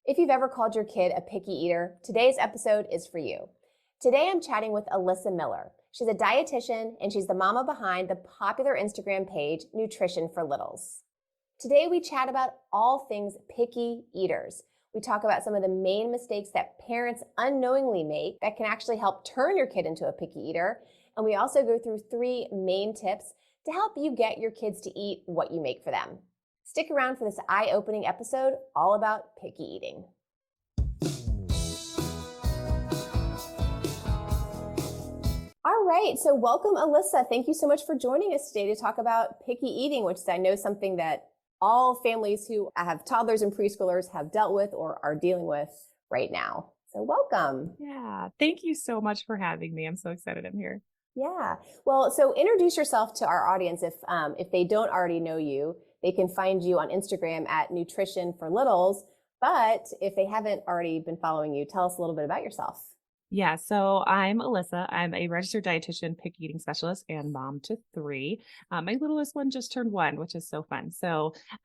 If you've ever called your kid a picky eater, today's episode is for you. Today I'm chatting with Alyssa Miller. She's a dietitian and she's the mama behind the popular Instagram page Nutrition for Littles. Today we chat about all things picky eaters. We talk about some of the main mistakes that parents unknowingly make that can actually help turn your kid into a picky eater. And we also go through 3 main tips to help you get your kids to eat what you make for them. Stick around for this eye-opening episode all about picky eating. All right, so welcome, Alyssa. Thank you so much for joining us today to talk about picky eating, which I know is something that all families who have toddlers and preschoolers have dealt with or are dealing with right now. So welcome. Yeah, thank you so much for having me. I'm so excited I'm here. Yeah. Well, so introduce yourself to our audience. If they don't already know you, they can find you on Instagram at Nutrition for Littles. But if they haven't already been following you, tell us a little bit about yourself. Yeah, so I'm Alyssa. I'm a registered dietitian, picky eating specialist, and mom to 3. My littlest one just turned 1, which is so fun.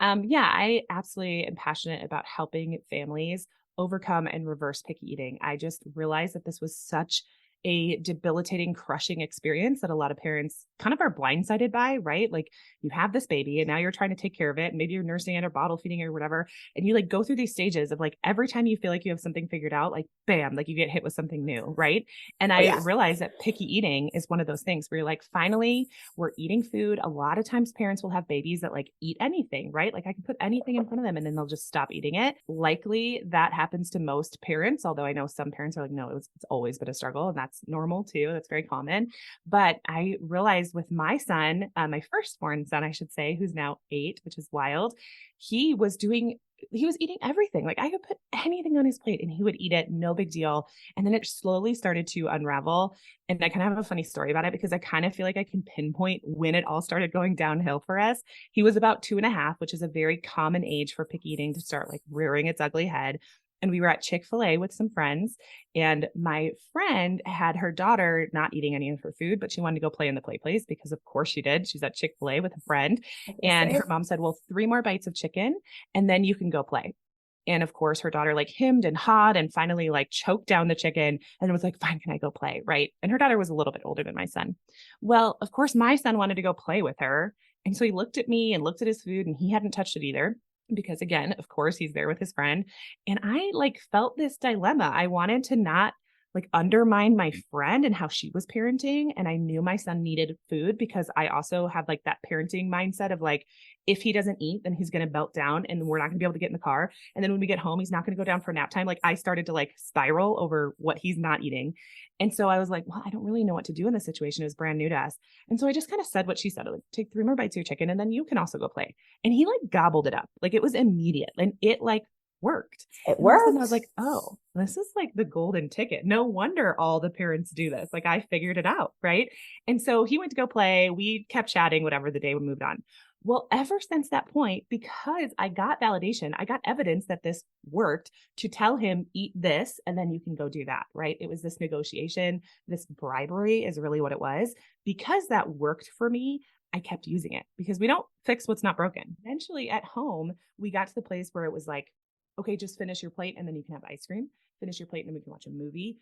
I absolutely am passionate about helping families overcome and reverse picky eating. I just realized that this was such a debilitating, crushing experience that a lot of parents kind of are blindsided by, right? Like you have this baby and now you're trying to take care of it. Maybe you're nursing it or bottle feeding it or whatever. And you like go through these stages of like every time you feel like you have something figured out, like bam, like you get hit with something new, right? And I realized that picky eating is one of those things where you're like, finally, we're eating food. A lot of times parents will have babies that like eat anything, right? Like I can put anything in front of them and then they'll just stop eating it. Likely that happens to most parents, although I know some parents are like, no, it's always been a struggle. And that's normal too. That's very common. But I realized with my son, my firstborn son, I should say, who's now 8, which is wild. He was eating everything. Like I could put anything on his plate and he would eat it. No big deal. And then it slowly started to unravel. And I kind of have a funny story about it because I kind of feel like I can pinpoint when it all started going downhill for us. He was about 2.5, which is a very common age for picky eating to start like rearing its ugly head. And we were at Chick-fil-A with some friends, and my friend had her daughter not eating any of her food, but she wanted to go play in the play place because of course she did. She's at Chick-fil-A with a friend. And her mom said, well, 3 more bites of chicken and then you can go play. And of course, her daughter like hemmed and hawed and finally like choked down the chicken and was like, fine, can I go play? Right. And her daughter was a little bit older than my son. Well, of course, my son wanted to go play with her. And so he looked at me and looked at his food and he hadn't touched it either. Because again, of course, he's there with his friend. And I like felt this dilemma. I wanted to not like undermine my friend and how she was parenting. And I knew my son needed food because I also have like that parenting mindset of like, if he doesn't eat, then he's going to melt down and we're not going to be able to get in the car. And then when we get home, he's not going to go down for nap time. Like I started to like spiral over what he's not eating. And so I was like, well, I don't really know what to do in this situation. It was brand new to us. And so I just kind of said what she said, like, take 3 more bites of your chicken and then you can also go play. And he like gobbled it up. Like it was immediate and it like worked. It worked. And I was like, oh, this is like the golden ticket. No wonder all the parents do this. Like I figured it out. Right. And so he went to go play. We kept chatting, whatever, the day we moved on. Well, ever since that point, because I got validation, I got evidence that this worked to tell him, eat this, and then you can go do that, right? It was this negotiation, this bribery is really what it was. Because that worked for me, I kept using it because we don't fix what's not broken. Eventually at home, we got to the place where it was like, okay, just finish your plate and then you can have ice cream. Finish your plate and then we can watch a movie,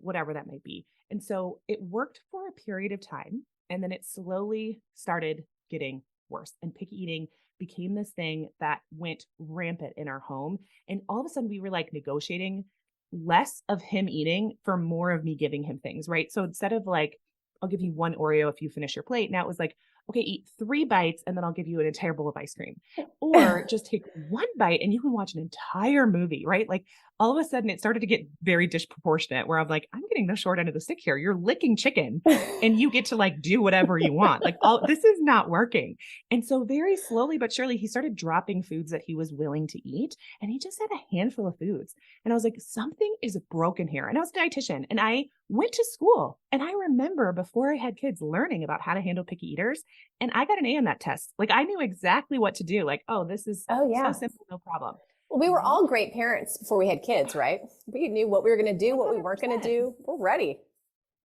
whatever that might be. And so it worked for a period of time. And then it slowly started getting worse. And picky eating became this thing that went rampant in our home. And all of a sudden we were like negotiating less of him eating for more of me giving him things, right? So instead of like, I'll give you 1 Oreo if you finish your plate. Now it was like, okay, eat 3 bites and then I'll give you an entire bowl of ice cream. Or just take 1 bite and you can watch an entire movie, right? Like all of a sudden it started to get very disproportionate where I'm like, I'm getting the short end of the stick here. You're licking chicken and you get to like do whatever you want. Like this is not working. And so very slowly but surely he started dropping foods that he was willing to eat. And he just had a handful of foods. And I was like, something is broken here. And I was a dietitian and I went to school. And I remember before I had kids learning about how to handle picky eaters. And I got an A on that test. Like I knew exactly what to do. Like, oh, this is so simple, no problem. Well, we were all great parents before we had kids, right? We knew what we were going to do, what we weren't going to do. We're ready.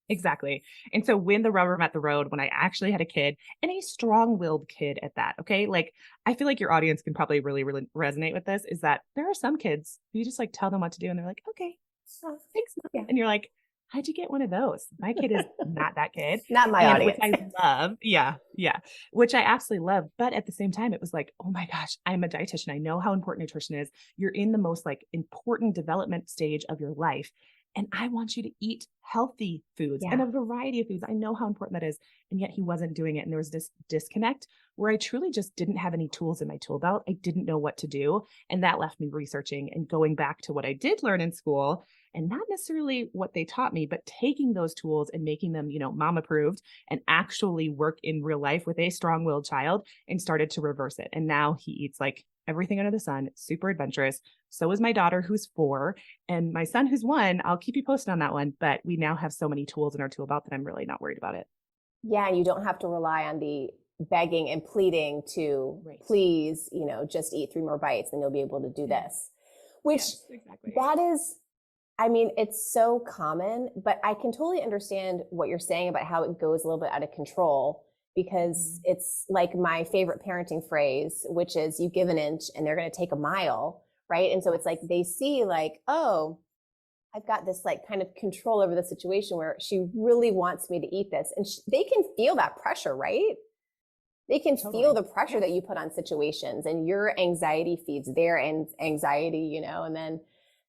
Exactly. And so when the rubber met the road, when I actually had a kid and a strong-willed kid at that, okay? Like I feel like your audience can probably really, really resonate with this is that there are some kids you just like tell them what to do and they're like, okay, oh, thanks, Mom. Yeah. And you're like, how'd you get one of those? My kid is not that kid. Not my And which audience. I love. Yeah. Yeah. Which I absolutely love. But at the same time, it was like, oh my gosh, I'm a dietitian. I know how important nutrition is. You're in the most like important development stage of your life. And I want you to eat healthy foods and Yeah. a variety of foods. I know how important that is. And yet he wasn't doing it. And there was this disconnect where I truly just didn't have any tools in my tool belt. I didn't know what to do. And that left me researching and going back to what I did learn in school and not necessarily what they taught me, but taking those tools and making them, mom approved and actually work in real life with a strong willed child and started to reverse it. And now he eats like everything under the sun, super adventurous. So is my daughter, who's 4, and my son, who's 1. I'll keep you posted on that one. But we now have so many tools in our tool belt that I'm really not worried about it. Yeah. And you don't have to rely on the begging and pleading to please, just eat 3 more bites, then you'll be able to do this, which exactly. that is, I mean, it's so common, but I can totally understand what you're saying about how it goes a little bit out of control because it's like my favorite parenting phrase, which is you give an inch and they're going to take a mile. Right. And so it's like they see like, oh, I've got this like kind of control over the situation where she really wants me to eat this. And they can feel that pressure, right? They can feel the pressure that you put on situations and your anxiety feeds their anxiety, and then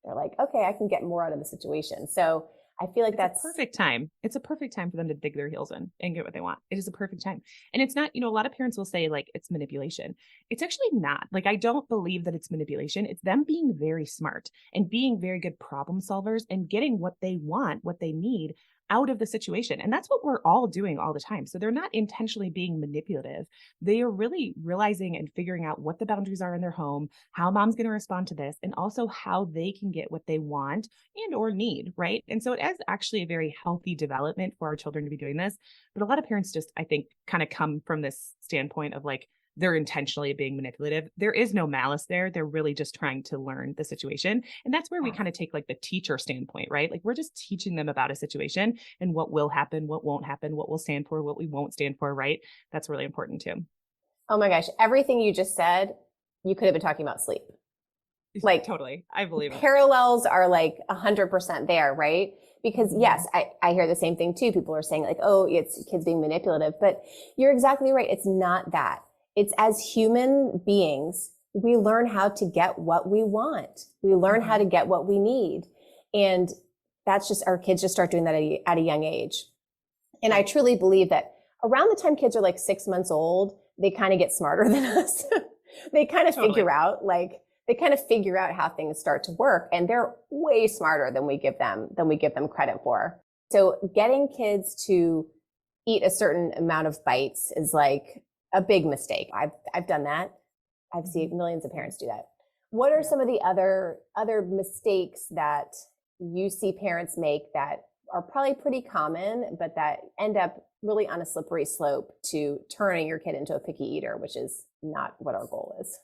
they're like, okay, I can get more out of the situation. So I feel like that's a perfect time. It's a perfect time for them to dig their heels in and get what they want. It is a perfect time. And it's not, a lot of parents will say like it's manipulation. It's actually not. Like I don't believe that it's manipulation. It's them being very smart and being very good problem solvers and getting what they want, what they need out of the situation. And that's what we're all doing all the time. So they're not intentionally being manipulative. They are really realizing and figuring out what the boundaries are in their home, how mom's going to respond to this, and also how they can get what they want and or need, right? And so it is actually a very healthy development for our children to be doing this. But a lot of parents just, I think, kind of come from this standpoint of like, they're intentionally being manipulative. There is no malice there. They're really just trying to learn the situation. And that's where we kind of take like the teacher standpoint, right? Like we're just teaching them about a situation and what will happen, what won't happen, what we'll stand for, what we won't stand for, right? That's really important too. Oh my gosh. Everything you just said, you could have been talking about sleep. Like totally. I believe it. Parallels are like 100% there, right? Because yes, I hear the same thing too. People are saying like, oh, it's kids being manipulative, but you're exactly right. It's not that. It's as human beings, we learn how to get what we want. We learn how to get what we need. And that's just, our kids just start doing that at a young age. And I truly believe that around the time kids are like 6 months old, they kind of get smarter than us. They kind of figure out how things start to work, and they're way smarter than we give them credit for. So getting kids to eat a certain amount of bites is like a big mistake. I've done that. I've seen millions of parents do that. What are some of the other mistakes that you see parents make that are probably pretty common, but that end up really on a slippery slope to turning your kid into a picky eater, which is not what our goal is?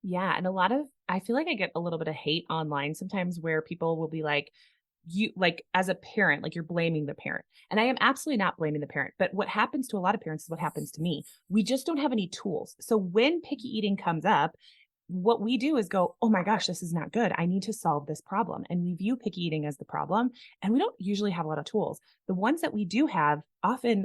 Yeah. And I feel like I get a little bit of hate online sometimes where people will be like, you like as a parent, like you're blaming the parent. And I am absolutely not blaming the parent. But what happens to a lot of parents is what happens to me. We just don't have any tools. So when picky eating comes up, what we do is go, oh my gosh, this is not good. I need to solve this problem. And we view picky eating as the problem. And we don't usually have a lot of tools. The ones that we do have often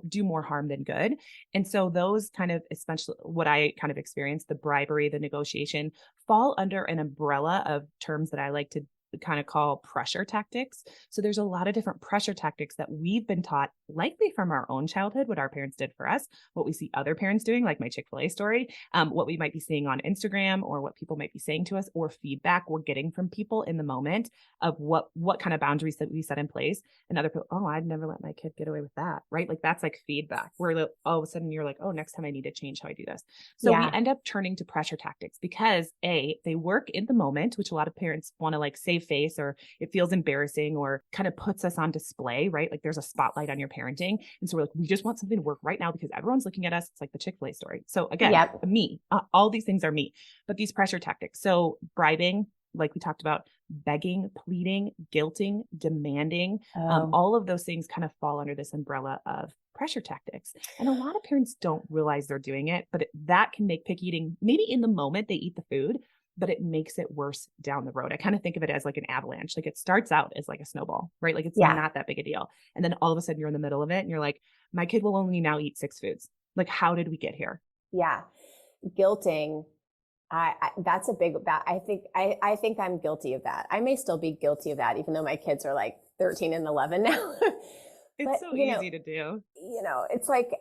do more harm than good. And so those kind of, especially what I kind of experienced, the bribery, the negotiation, fall under an umbrella of terms that I like to kind of call pressure tactics. So there's a lot of different pressure tactics that we've been taught, likely from our own childhood, what our parents did for us, what we see other parents doing, like my Chick-fil-A story, what we might be seeing on Instagram, or what people might be saying to us, or feedback we're getting from people in the moment of what kind of boundaries that we set in place. And other people, oh, I'd never let my kid get away with that, right? Like that's like feedback where all of a sudden you're like, oh, next time I need to change how I do this. So we end up turning to pressure tactics because they work in the moment, which a lot of parents want to like save face, or it feels embarrassing, or kind of puts us on display, right? Like there's a spotlight on your parenting. And so we're like, we just want something to work right now because everyone's looking at us. It's like the Chick-fil-A story. So again, me, all these things are me, but these pressure tactics. So bribing, like we talked about, begging, pleading, guilting, demanding. Oh, All of those things kind of fall under this umbrella of pressure tactics. And a lot of parents don't realize they're doing it, but that can make picky eating, maybe in the moment they eat the food, but it makes it worse down the road. I kind of think of it as like an avalanche. Like it starts out as like a snowball, right? Like it's yeah, not that big a deal. And then all of a sudden you're in the middle of it and you're like, my kid will only now eat 6 foods. Like, how did we get here? yeah. Guilting. That's a big, I think I'm guilty of that. I may still be guilty of that, even though my kids are like 13 and 11 now. It's But, so easy to do. it's like,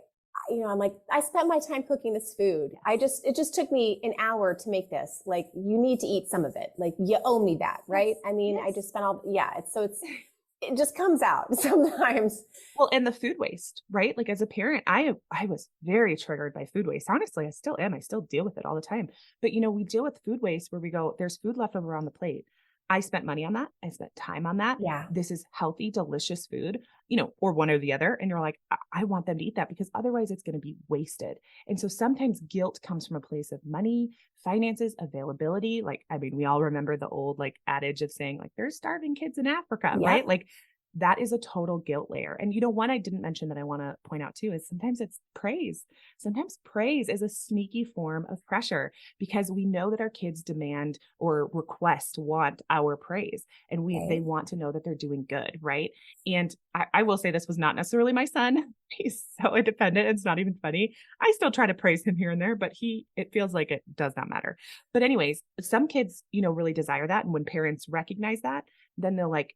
I'm like, I spent my time cooking this food. It just took me an hour to make this. Like, you need to eat some of it. Like, you owe me that, right? Yes. I mean, I Yes. just spent it just comes out sometimes. Well, and the food waste, right? Like as a parent, I was very triggered by food waste. Honestly, I still am. I still deal with it all the time. But we deal with food waste where we go, there's food left over on the plate. I spent money on that. I spent time on that. Yeah. This is healthy, delicious food, or one or the other. And you're like, I want them to eat that because otherwise it's going to be wasted. And so sometimes guilt comes from a place of money, finances, availability. Like, I mean, we all remember the old like adage of saying like, there's starving kids in Africa, Yeah. right? Like that is a total guilt layer. And one I didn't mention that I want to point out too is sometimes it's praise. Sometimes praise is a sneaky form of pressure because we know that our kids demand or want our praise. And they want to know that they're doing good, right? And I will say this was not necessarily my son. He's so independent. It's not even funny. I still try to praise him here and there, but it feels like it does not matter. But anyways, some kids, really desire that. And when parents recognize that, then they'll like,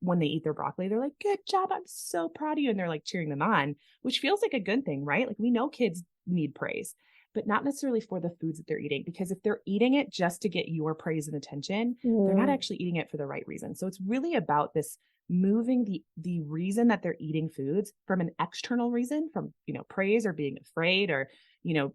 when they eat their broccoli, they're like, good job. I'm so proud of you. And they're like cheering them on, which feels like a good thing, right? Like we know kids need praise, but not necessarily for the foods that they're eating, because if they're eating it just to get your praise and attention, they're not actually eating it for the right reason. So it's really about this moving the reason that they're eating foods from an external reason, from, praise or being afraid or,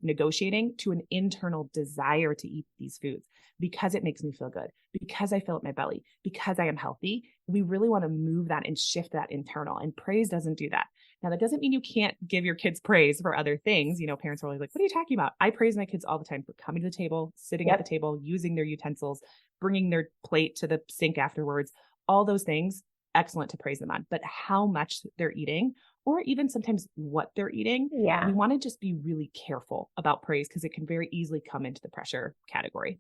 negotiating, to an internal desire to eat these foods because it makes me feel good, because I fill up my belly, because I am healthy. We really want to move that and shift that internal, and praise doesn't do that. Now, that doesn't mean you can't give your kids praise for other things. Parents are always like, what are you talking about? I praise my kids all the time for coming to the table, sitting at the table, using their utensils, bringing their plate to the sink afterwards, all those things. Excellent to praise them on, but how much they're eating, or even sometimes what they're eating, we want to just be really careful about praise because it can very easily come into the pressure category.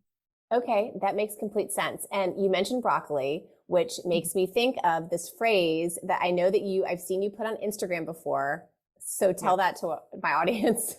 Okay, that makes complete sense. And you mentioned broccoli, which makes me think of this phrase that I know that I've seen you put on Instagram before. So tell that to my audience.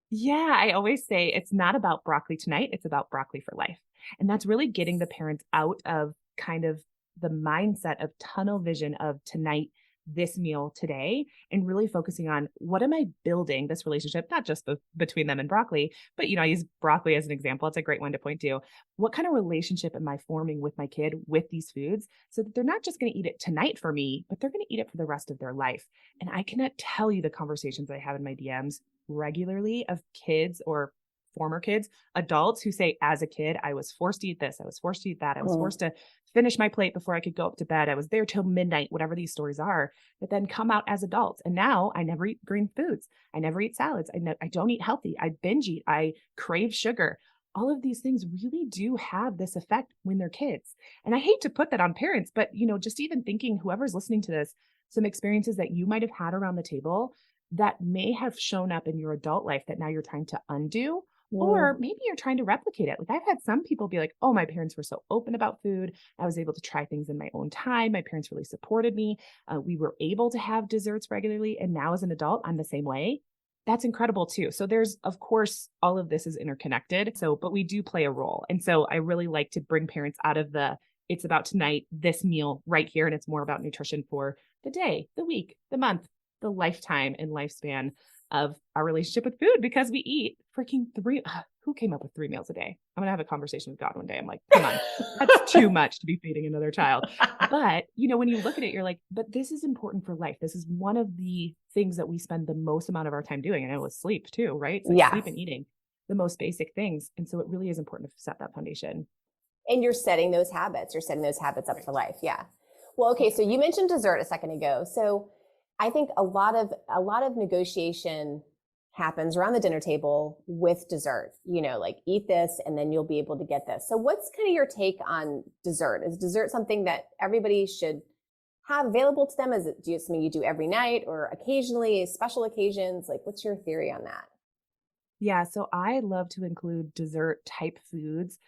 Yeah, I always say it's not about broccoli tonight, it's about broccoli for life. And that's really getting the parents out of kind of the mindset of tunnel vision of tonight, this meal today, and really focusing on what am I building this relationship, not just between them and broccoli, but, I use broccoli as an example. It's a great one to point to. What kind of relationship am I forming with my kid with these foods so that they're not just going to eat it tonight for me, but they're going to eat it for the rest of their life? And I cannot tell you the conversations I have in my DMs regularly of kids or former kids, adults who say, as a kid, I was forced to eat this. I was forced to eat that. I was forced to finish my plate before I could go up to bed. I was there till midnight, whatever these stories are, that then come out as adults. And now I never eat green foods. I never eat salads. I don't eat healthy. I binge eat. I crave sugar. All of these things really do have this effect when they're kids. And I hate to put that on parents, but, just even thinking whoever's listening to this, some experiences that you might have had around the table that may have shown up in your adult life that now you're trying to undo. Or maybe you're trying to replicate it. Like I've had some people be like, oh, my parents were so open about food. I was able to try things in my own time. My parents really supported me. We were able to have desserts regularly. And now as an adult, I'm the same way. That's incredible too. So there's, of course, all of this is interconnected. But we do play a role. And so I really like to bring parents out of it's about tonight, this meal right here. And it's more about nutrition for the day, the week, the month, the lifetime and lifespan of our relationship with food, because we eat freaking who came up with 3 meals a day? I'm going to have a conversation with God one day. I'm like, come on, that's too much to be feeding another child. But, when you look at it, you're like, but this is important for life. This is one of the things that we spend the most amount of our time doing. And I know it's sleep too, right? It's like sleep and eating, the most basic things. And so it really is important to set that foundation. And you're setting those habits. You're setting those habits up for life. Yeah. Well, okay. So you mentioned dessert a second ago. So I think a lot of negotiation happens around the dinner table with dessert, like eat this and then you'll be able to get this. So what's kind of your take on dessert? Is dessert something that everybody should have available to them? Is it something you do every night or occasionally, special occasions? Like, what's your theory on that? Yeah, so I love to include dessert type foods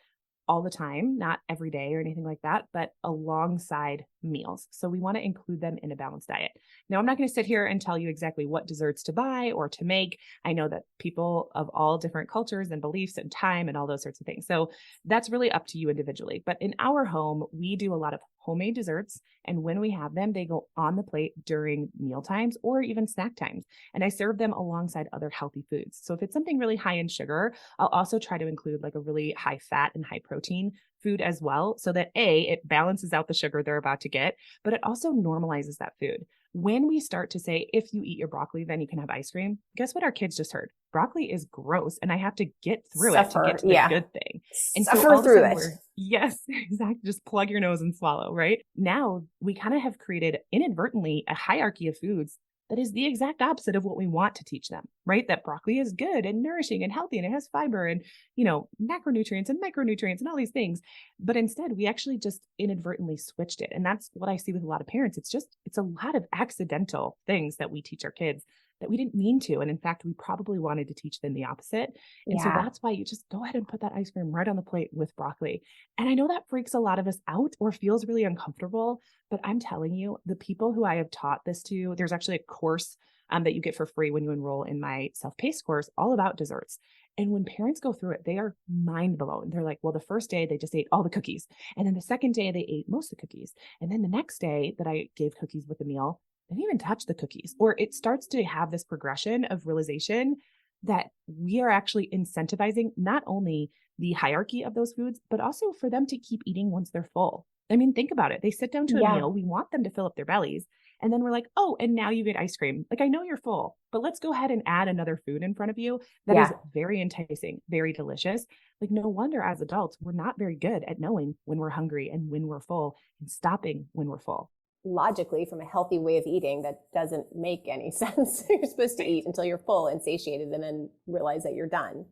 all the time, not every day or anything like that, but alongside meals. So we want to include them in a balanced diet. Now, I'm not going to sit here and tell you exactly what desserts to buy or to make. I know that people of all different cultures and beliefs and time and all those sorts of things. So that's really up to you individually. But in our home, we do a lot of homemade desserts. And when we have them, they go on the plate during meal times or even snack times. And I serve them alongside other healthy foods. So if it's something really high in sugar, I'll also try to include like a really high fat and high protein food as well, so that it balances out the sugar they're about to get, but it also normalizes that food. When we start to say, if you eat your broccoli, then you can have ice cream, guess what our kids just heard? Broccoli is gross and I have to get through it to get to the good thing. And so Suffer all through of a sudden it. yes, exactly. Just plug your nose and swallow, right? Now we kind of have created inadvertently a hierarchy of foods that is the exact opposite of what we want to teach them, right? That broccoli is good and nourishing and healthy and it has fiber and, macronutrients and micronutrients and all these things. But instead, we actually just inadvertently switched it. And that's what I see with a lot of parents. It's a lot of accidental things that we teach our kids that we didn't mean to. And in fact, we probably wanted to teach them the opposite. And so that's why you just go ahead and put that ice cream right on the plate with broccoli. And I know that freaks a lot of us out or feels really uncomfortable, but I'm telling you, the people who I have taught this to, there's actually a course that you get for free when you enroll in my self-paced course all about desserts. And when parents go through it, they are mind blown. They're like, well, the first day they just ate all the cookies. And then the second day they ate most of the cookies. And then the next day that I gave cookies with the meal, they didn't even touch the cookies. Or it starts to have this progression of realization that we are actually incentivizing not only the hierarchy of those foods, but also for them to keep eating once they're full. I mean, think about it. They sit down to a meal. We want them to fill up their bellies. And then we're like, oh, and now you get ice cream. Like, I know you're full, but let's go ahead and add another food in front of you that is very enticing, very delicious. Like, no wonder as adults, we're not very good at knowing when we're hungry and when we're full and stopping when we're full. Logically, from a healthy way of eating, that doesn't make any sense. You're supposed to eat until you're full and satiated and then realize that you're done.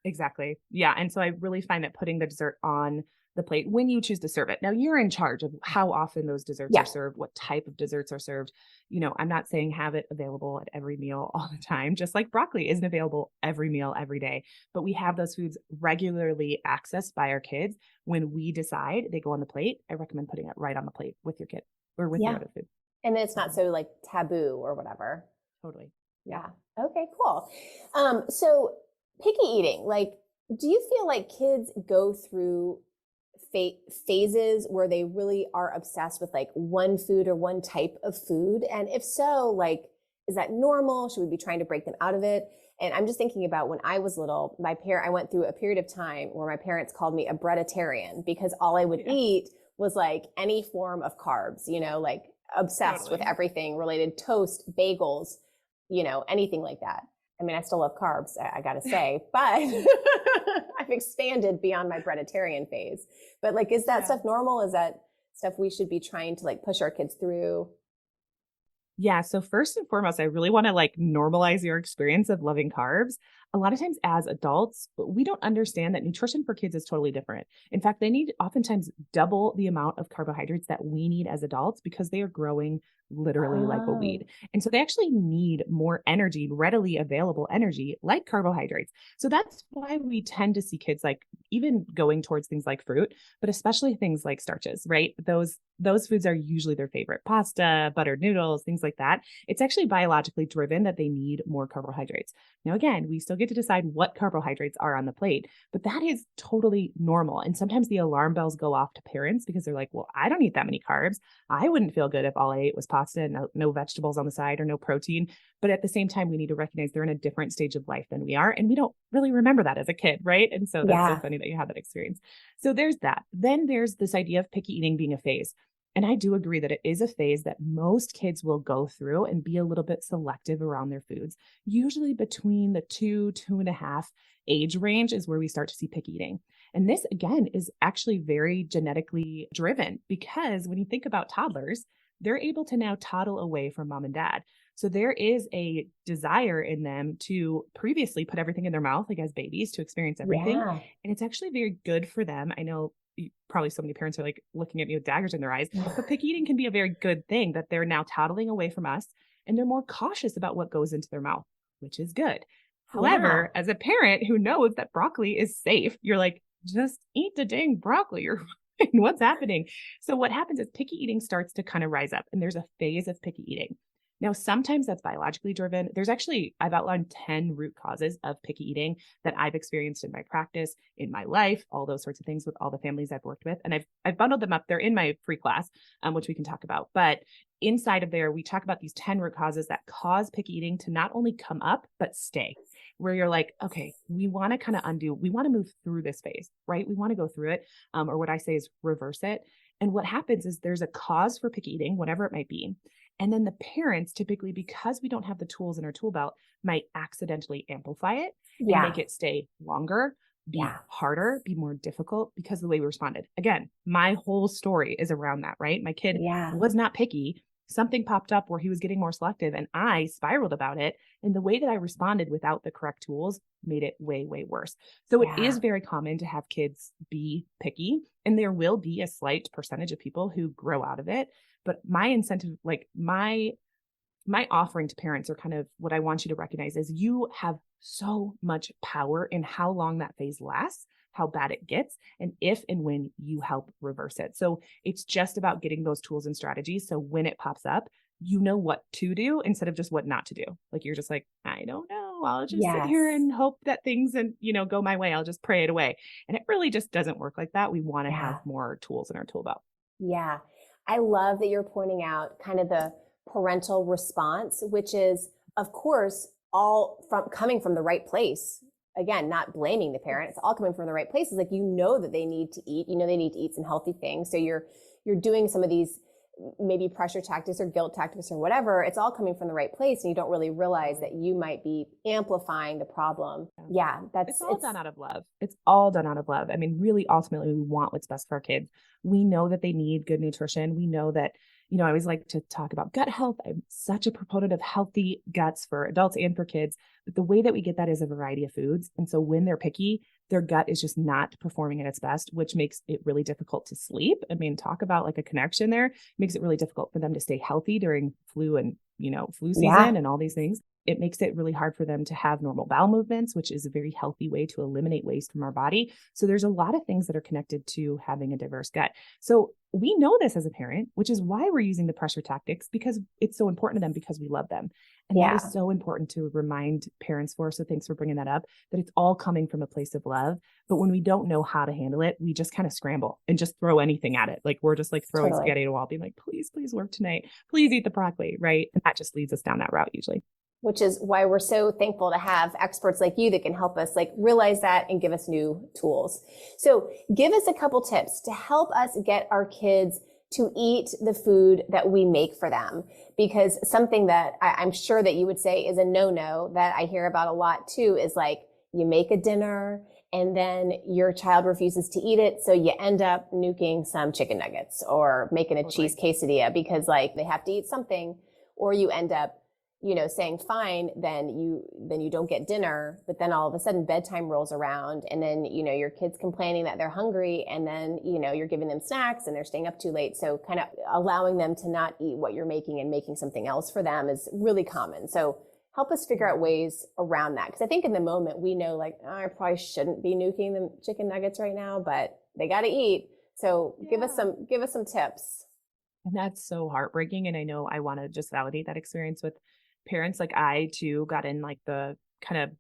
Exactly. Yeah. And so I really find that putting the dessert on the plate when you choose to serve it. Now you're in charge of how often those desserts are served, what type of desserts are served. I'm not saying have it available at every meal all the time, just like broccoli isn't available every meal every day, but we have those foods regularly accessed by our kids. When we decide they go on the plate, I recommend putting it right on the plate with your kid or with your other food. And then it's not so like taboo or whatever. Totally. Yeah. Okay, cool. So picky eating, like, do you feel like kids go through phases where they really are obsessed with like one food or one type of food? And if so, like, is that normal? Should we be trying to break them out of it? And I'm just thinking about when I was little, I went through a period of time where my parents called me a breaditarian because all I would eat was like any form of carbs, like obsessed with everything related, toast, bagels, anything like that. I mean, I still love carbs, I gotta say, but I've expanded beyond my breaditarian phase. But like, is that stuff normal? Is that stuff we should be trying to like push our kids through? Yeah. So first and foremost, I really want to like normalize your experience of loving carbs. A lot of times as adults, we don't understand that nutrition for kids is totally different. In fact, they need oftentimes double the amount of carbohydrates that we need as adults because they are growing literally like a weed. And so they actually need more energy, readily available energy like carbohydrates. So that's why we tend to see kids like even going towards things like fruit, but especially things like starches, right? Those foods are usually their favorite. Pasta, buttered noodles, things like that. It's actually biologically driven that they need more carbohydrates. Now, again, we still get to decide what carbohydrates are on the plate, but that is totally normal. And sometimes the alarm bells go off to parents because they're like, well, I don't eat that many carbs. I wouldn't feel good if all I ate was pasta and no vegetables on the side or no protein. But at the same time, we need to recognize they're in a different stage of life than we are. And we don't really remember that as a kid, right? And so that's so funny that you have that experience. So there's that. Then there's this idea of picky eating being a phase. And I do agree that it is a phase that most kids will go through and be a little bit selective around their foods. Usually between the 2.5 age range is where we start to see picky eating. And this, again, is actually very genetically driven because when you think about toddlers, they're able to now toddle away from mom and dad. So there is a desire in them to previously put everything in their mouth, like as babies, to experience everything. Yeah. And it's actually very good for them. I know probably so many parents are like looking at me with daggers in their eyes, but picky eating can be a very good thing that they're now toddling away from us and they're more cautious about what goes into their mouth, which is good. Yeah. However, as a parent who knows that broccoli is safe, you're like, just eat the dang broccoli. You're fine. What's happening? So what happens is picky eating starts to kind of rise up and there's a phase of picky eating. Now, sometimes that's biologically driven. There's actually, I've outlined 10 root causes of picky eating that I've experienced in my practice, in my life, all those sorts of things with all the families I've worked with. And I've bundled them up. They're in my free class, which we can talk about. But inside of there, we talk about these 10 root causes that cause picky eating to not only come up, but stay. Where you're like, okay, we want to kind of undo, we want to move through this phase, right? We want to go through it, or what I say is reverse it. And what happens is there's a cause for picky eating, whatever it might be. And then the parents typically, because we don't have the tools in our tool belt, might accidentally amplify it and make it stay longer, be harder, be more difficult because of the way we responded. Again, my whole story is around that, right? My kid was not picky. Something popped up where he was getting more selective and I spiraled about it. And the way that I responded without the correct tools made it way, way worse. So it is very common to have kids be picky, and there will be a slight percentage of people who grow out of it. But my incentive, like my offering to parents, or kind of what I want you to recognize, is you have so much power in how long that phase lasts, how bad it gets, and if and when you help reverse it. So it's just about getting those tools and strategies. So when it pops up, you know what to do instead of just what not to do. Like you're just like, I don't know. I'll just sit here and hope that things go my way. I'll just pray it away. And it really just doesn't work like that. We want to have more tools in our tool belt. Yeah. I love that you're pointing out kind of the parental response, which is, of course, all coming from the right place. Again, not blaming the parent. It's all coming from the right place. It's like, that they need to eat, they need to eat some healthy things. So you're doing some of these maybe pressure tactics or guilt tactics or whatever. It's all coming from the right place. And you don't really realize that you might be amplifying the problem. Yeah. It's all done out of love. It's all done out of love. I mean, really, ultimately, we want what's best for our kids. We know that they need good nutrition. We know that, I always like to talk about gut health. I'm such a proponent of healthy guts for adults and for kids. But the way that we get that is a variety of foods. And so when they're picky, their gut is just not performing at its best, which makes it really difficult to sleep. I mean, talk about like a connection there. It makes it really difficult for them to stay healthy during flu and, flu season and all these things. It makes it really hard for them to have normal bowel movements, which is a very healthy way to eliminate waste from our body. So there's a lot of things that are connected to having a diverse gut. So we know this as a parent, which is why we're using the pressure tactics, because it's so important to them, because we love them. And that is so important to remind parents for. So thanks for bringing that up, that it's all coming from a place of love. But when we don't know how to handle it, we just kind of scramble and just throw anything at it. Like we're just like throwing spaghetti at a wall, being like, please work tonight. Please eat the broccoli, right? And that just leads us down that route usually. Which is why we're so thankful to have experts like you that can help us realize that and give us new tools. So give us a couple tips to help us get our kids to eat the food that we make for them. Because something that I'm sure that you would say is a no-no that I hear about a lot too is you make a dinner and then your child refuses to eat it. So you end up nuking some chicken nuggets or making a cheese quesadilla because they have to eat something, or you end up saying fine, then you don't get dinner, but then all of a sudden bedtime rolls around and then, your kid's complaining that they're hungry and then, you're giving them snacks and they're staying up too late. So kind of allowing them to not eat what you're making and making something else for them is really common. So help us figure out ways around that. Cause I think in the moment we know I probably shouldn't be nuking the chicken nuggets right now, but they got to eat. So give us some tips. And that's so heartbreaking. And I know I want to just validate that experience with parents. I too got in the kind of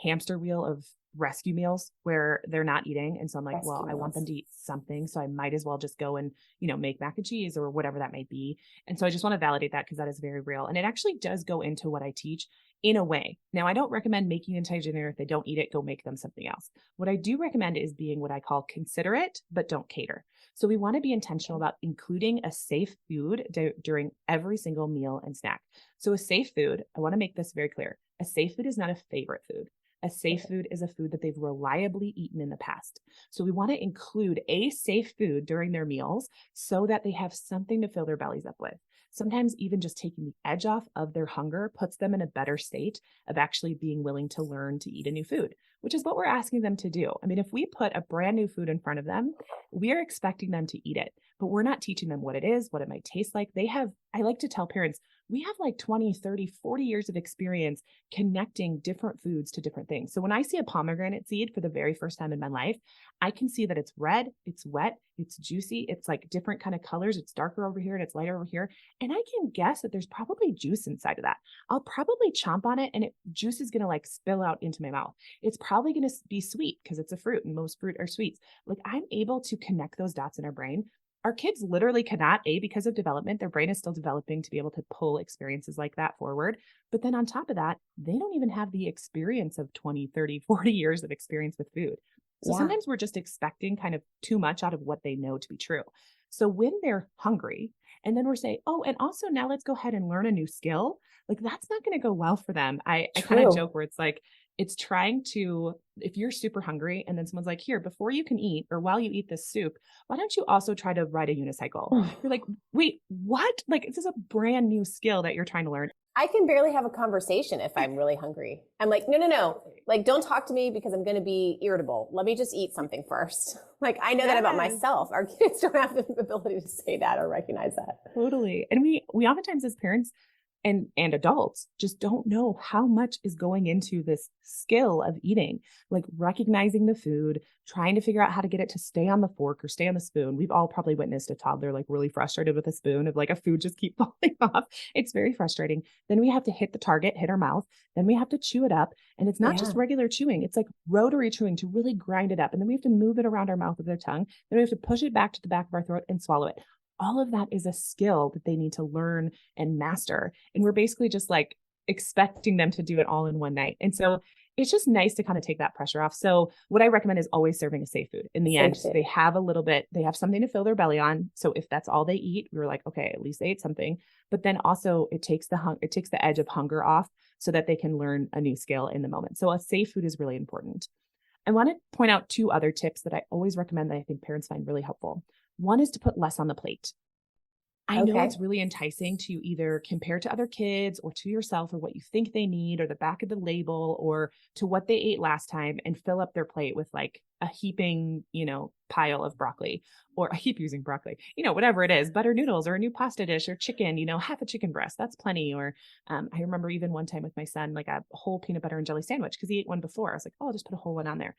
hamster wheel of rescue meals where they're not eating. And so I'm like, I want them to eat something. So I might as well just go and, make mac and cheese or whatever that may be. And so I just want to validate that because that is very real. And it actually does go into what I teach in a way. Now, I don't recommend making an entire dinner. If they don't eat it, go make them something else. What I do recommend is being what I call considerate, but don't cater. So we want to be intentional about including a safe food during every single meal and snack. So a safe food, I want to make this very clear. A safe food is not a favorite food. A safe food is a food that they've reliably eaten in the past. So we want to include a safe food during their meals so that they have something to fill their bellies up with. sometimes even just taking the edge off of their hunger puts them in a better state of actually being willing to learn to eat a new food, which is what we're asking them to do. I mean, if we put a brand new food in front of them, we are expecting them to eat it, but we're not teaching them what it is, what it might taste like. I like to tell parents, we have like 20, 30, 40 years of experience connecting different foods to different things. So when I see a pomegranate seed for the very first time in my life, I can see that it's red, it's wet, it's juicy, it's like different kind of colors. It's darker over here and it's lighter over here. And I can guess that there's probably juice inside of that. I'll probably chomp on it and juice is going to like spill out into my mouth. It's probably going to be sweet because it's a fruit and most fruit are sweets. Like I'm able to connect those dots in our brain. Our kids literally cannot, because of development, their brain is still developing to be able to pull experiences like that forward. But then on top of that, they don't even have the experience of 20, 30, 40 years of experience with food. So sometimes we're just expecting kind of too much out of what they know to be true. So when they're hungry and then we're saying, oh, and also now let's go ahead and learn a new skill. Like that's not going to go well for them. I kind of joke where it's like, it's trying to, if you're super hungry and then someone's like, here, before you can eat or while you eat this soup, why don't you also try to ride a unicycle? You're like, wait, what? Like, this is a brand new skill that you're trying to learn. I can barely have a conversation if I'm really hungry. I'm like, no. Like, don't talk to me because I'm going to be irritable. Let me just eat something first. Like, I know that about myself. Our kids don't have the ability to say that or recognize that. Totally. And we oftentimes as parents and adults just don't know how much is going into this skill of eating, like recognizing the food, trying to figure out how to get it to stay on the fork or stay on the spoon. We've all probably witnessed a toddler like really frustrated with a spoon of like a food just keep falling off. It's very frustrating. Then we have to hit the target, hit our mouth. Then we have to chew it up. And it's not just regular chewing. It's like rotary chewing to really grind it up. And then we have to move it around our mouth with our tongue. Then we have to push it back to the back of our throat and swallow it. All of that is a skill that they need to learn and master. And we're basically just like expecting them to do it all in one night. And so it's just nice to kind of take that pressure off. So what I recommend is always serving a safe food. In the end, they have a little bit, they have something to fill their belly on. So if that's all they eat, we were like, okay, at least they ate something. But then also it takes the edge of hunger off so that they can learn a new skill in the moment. So a safe food is really important. I want to point out 2 other tips that I always recommend that I think parents find really helpful. One is to put less on the plate. I know it's really enticing to either compare to other kids or to yourself or what you think they need or the back of the label or to what they ate last time and fill up their plate with like a heaping, pile of broccoli, or I keep using broccoli, whatever it is, butter noodles or a new pasta dish or chicken, half a chicken breast, that's plenty. Or I remember even one time with my son, like a whole peanut butter and jelly sandwich because he ate one before. I was like, oh, I'll just put a whole one on there.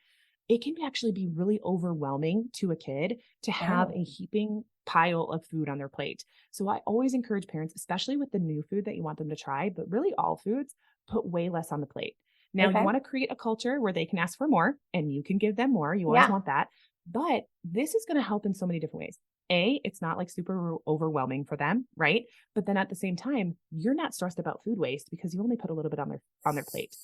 It can actually be really overwhelming to a kid to have a heaping pile of food on their plate. So I always encourage parents, especially with the new food that you want them to try, but really all foods, put way less on the plate. Now you want to create a culture where they can ask for more and you can give them more. You always want that. But this is going to help in so many different ways. It's not like super overwhelming for them, right? But then at the same time, you're not stressed about food waste because you only put a little bit on their plate.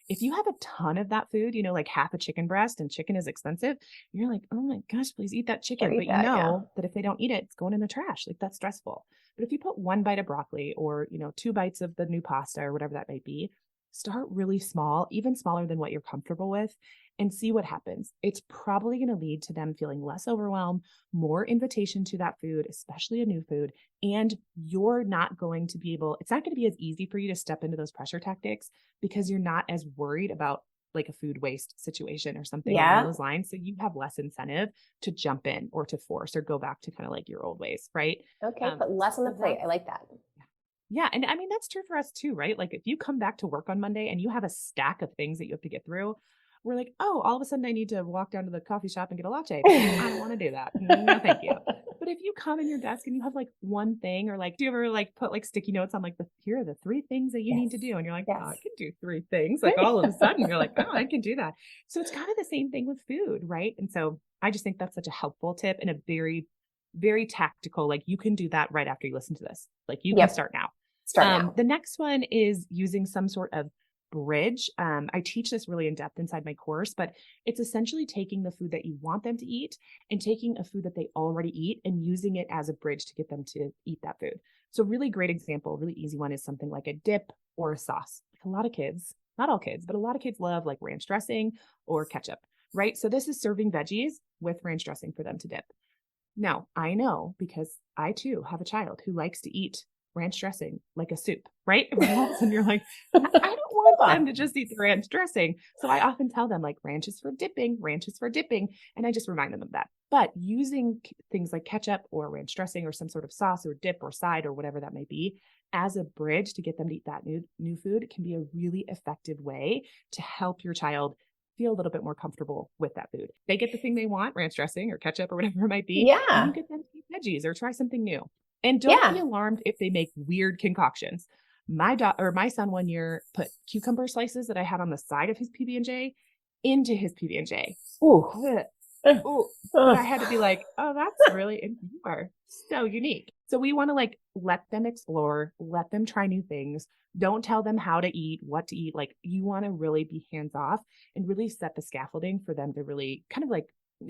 If you have a ton of that food, like half a chicken breast and chicken is expensive, you're like, oh my gosh, please eat that chicken. But that if they don't eat it, it's going in the trash. Like that's stressful. But if you put 1 bite of broccoli or, 2 bites of the new pasta or whatever that might be, start really small, even smaller than what you're comfortable with, and see what happens. It's probably going to lead to them feeling less overwhelmed, more invitation to that food, especially a new food. And you're not going to be it's not going to be as easy for you to step into those pressure tactics because you're not as worried about like a food waste situation or something along those lines. So you have less incentive to jump in or to force or go back to kind of like your old ways, right? Okay, put less on the plate. I like that. Yeah. And I mean, that's true for us too, right? Like if you come back to work on Monday and you have a stack of things that you have to get through, we're like, oh, all of a sudden I need to walk down to the coffee shop and get a latte. I don't want to do that. No, thank you. But if you come in your desk and you have like one thing or like, do you ever like put like sticky notes on like here are the 3 things that you need to do? And you're like, oh, I can do 3 things. Like all of a sudden you're like, oh, I can do that. So it's kind of the same thing with food, right? And so I just think that's such a helpful tip and a very, very tactical, like you can do that right after you listen to this. Like you can start now. The next one is using some sort of bridge. I teach this really in depth inside my course, but it's essentially taking the food that you want them to eat and taking a food that they already eat and using it as a bridge to get them to eat that food. So really great example, really easy one is something like a dip or a sauce. Like a lot of kids, not all kids, but a lot of kids love like ranch dressing or ketchup, right? So this is serving veggies with ranch dressing for them to dip. Now, I know because I too have a child who likes to eat ranch dressing, like a soup, right? And all of a sudden you're like, I don't want them to just eat the ranch dressing. So I often tell them like ranch is for dipping, ranch is for dipping. And I just remind them of that. But using things like ketchup or ranch dressing or some sort of sauce or dip or side or whatever that may be as a bridge to get them to eat that new food can be a really effective way to help your child feel a little bit more comfortable with that food. They get the thing they want, ranch dressing or ketchup or whatever it might be, and you Yeah. get them to eat veggies or try something new. And don't be Yeah. alarmed if they make weird concoctions. My son one year put cucumber slices that I had on the side of his PB&J into his PB&J. Ooh. Ooh, but I had to be like, oh, that's really, you are so unique. So we want to like let them explore, let them try new things. Don't tell them how to eat, what to eat. Like you want to really be hands off and really set the scaffolding for them to really kind of like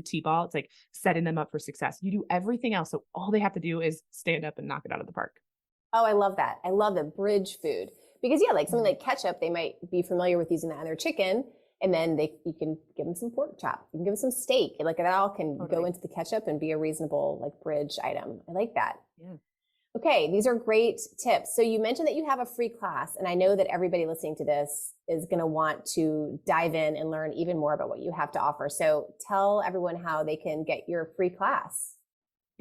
T-ball. It's like setting them up for success. You do everything else. So all they have to do is stand up and knock it out of the park. Oh, I love that. I love the bridge food because yeah, like something like ketchup, they might be familiar with using that on their chicken, and then you can give them some pork chop, you can give them some steak, like that all can go into the ketchup and be a reasonable like bridge item. I like that. Yeah. Okay, these are great tips. So you mentioned that you have a free class, and I know that everybody listening to this is going to want to dive in and learn even more about what you have to offer. So tell everyone how they can get your free class.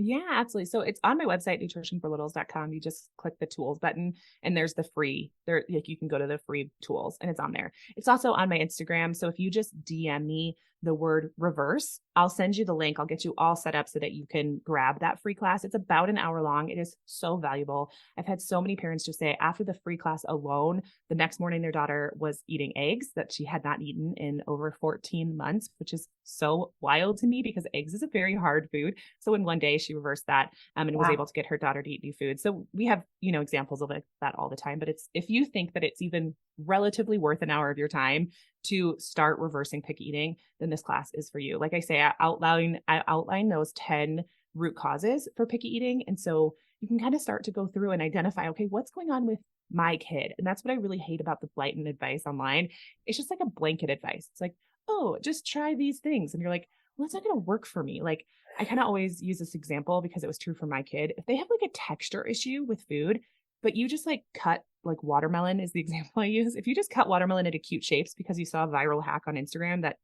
Yeah, absolutely. So it's on my website, nutritionforlittles.com. You just click the tools button and there's the free there. Like you can go to the free tools and it's on there. It's also on my Instagram. So if you just DM me the word reverse, I'll send you the link. I'll get you all set up so that you can grab that free class. It's about an hour long. It is so valuable. I've had so many parents just say after the free class alone, the next morning their daughter was eating eggs that she had not eaten in over 14 months, which is so wild to me because eggs is a very hard food. So in one day she reversed that and was able to get her daughter to eat new food. So we have, examples of that all the time, but if you think that it's even relatively worth an hour of your time to start reversing picky eating, then this class is for you. Like I say, I outline those 10 root causes for picky eating. And so you can kind of start to go through and identify, okay, what's going on with my kid? And that's what I really hate about the blatant advice online. It's just like a blanket advice. It's like, oh, just try these things. And you're like, well, it's not going to work for me. Like I kind of always use this example because it was true for my kid. If they have like a texture issue with food, but you just like cut like watermelon is the example I use. If you just cut watermelon into cute shapes because you saw a viral hack on Instagram that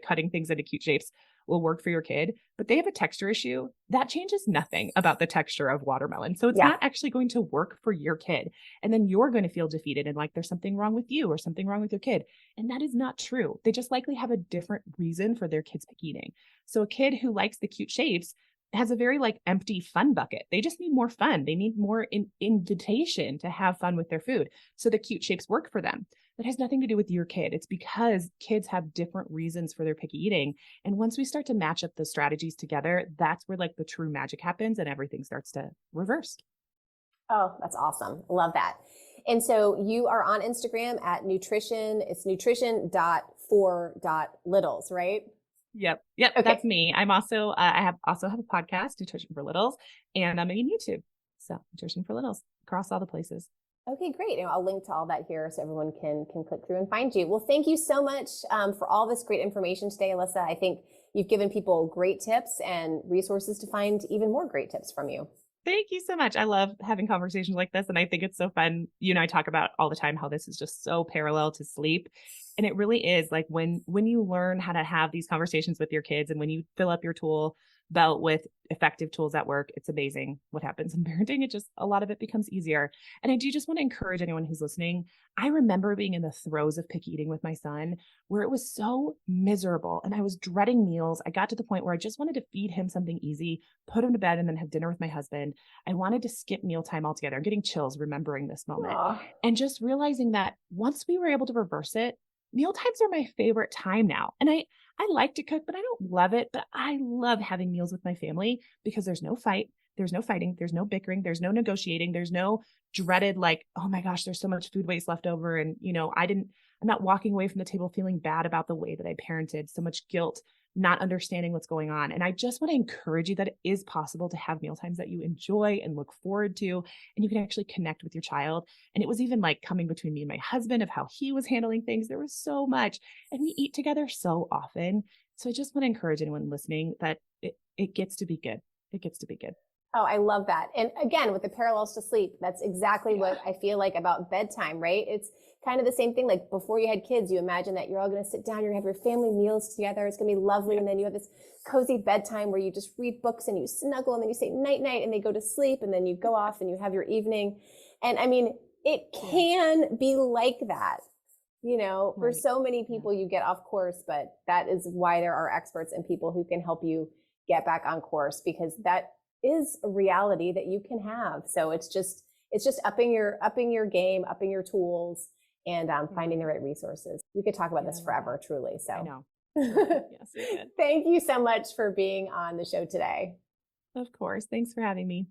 cutting things into cute shapes will work for your kid, but they have a texture issue, that changes nothing about the texture of watermelon. So it's not actually going to work for your kid. And then you're going to feel defeated and like there's something wrong with you or something wrong with your kid. And that is not true. They just likely have a different reason for their kids picky eating. So a kid who likes the cute shapes has a very like empty fun bucket. They just need more fun. They need more invitation to have fun with their food. So the cute shapes work for them. That has nothing to do with your kid. It's because kids have different reasons for their picky eating. And once we start to match up the strategies together, that's where like the true magic happens and everything starts to reverse. Oh, that's awesome. Love that. And so you are on Instagram at nutrition. It's nutrition.for.littles, right? Yep. Okay. That's me. I'm also, I also have a podcast, Nutrition for Littles, and I'm on YouTube. So Nutrition for Littles across all the places. Okay, great. And I'll link to all that here so everyone can click through and find you. Well, thank you so much for all this great information today, Alyssa. I think you've given people great tips and resources to find even more great tips from you. Thank you so much. I love having conversations like this. And I think it's so fun. I talk about all the time how this is just so parallel to sleep. And it really is like when you learn how to have these conversations with your kids and when you fill up your tool belt with effective tools at work, it's amazing what happens in parenting. A lot of it becomes easier. And I do just want to encourage anyone who's listening. I remember being in the throes of picky eating with my son where it was so miserable and I was dreading meals. I got to the point where I just wanted to feed him something easy, put him to bed and then have dinner with my husband. I wanted to skip mealtime altogether. I'm getting chills remembering this moment. And just realizing that once we were able to reverse it, meal times are my favorite time now. And I like to cook, but I don't love it. But I love having meals with my family because there's no fight. There's no fighting. There's no bickering. There's no negotiating. There's no dreaded like, oh my gosh, there's so much food waste left over. And, I'm not walking away from the table feeling bad about the way that I parented, so much guilt, not understanding what's going on. And I just want to encourage you that it is possible to have meal times that you enjoy and look forward to, and you can actually connect with your child. And it was even like coming between me and my husband of how he was handling things. There was so much, and we eat together so often. So I just want to encourage anyone listening that it gets to be good. It gets to be good. Oh, I love that. And again, with the parallels to sleep, that's exactly what I feel like about bedtime, right? It's kind of the same thing. Like before you had kids, you imagine that you're all going to sit down, you're going to have your family meals together. It's going to be lovely. And then you have this cozy bedtime where you just read books and you snuggle and then you say night, night, and they go to sleep. And then you go off and you have your evening. And I mean, it can be like that. You know, for so many people, you get off course, but that is why there are experts and people who can help you get back on course, because that is a reality that you can have. So it's just upping your game, upping your tools, and finding the right resources. We could talk about this forever, truly. So I know. Yes, we could. Thank you so much for being on the show today. Of course. Thanks for having me.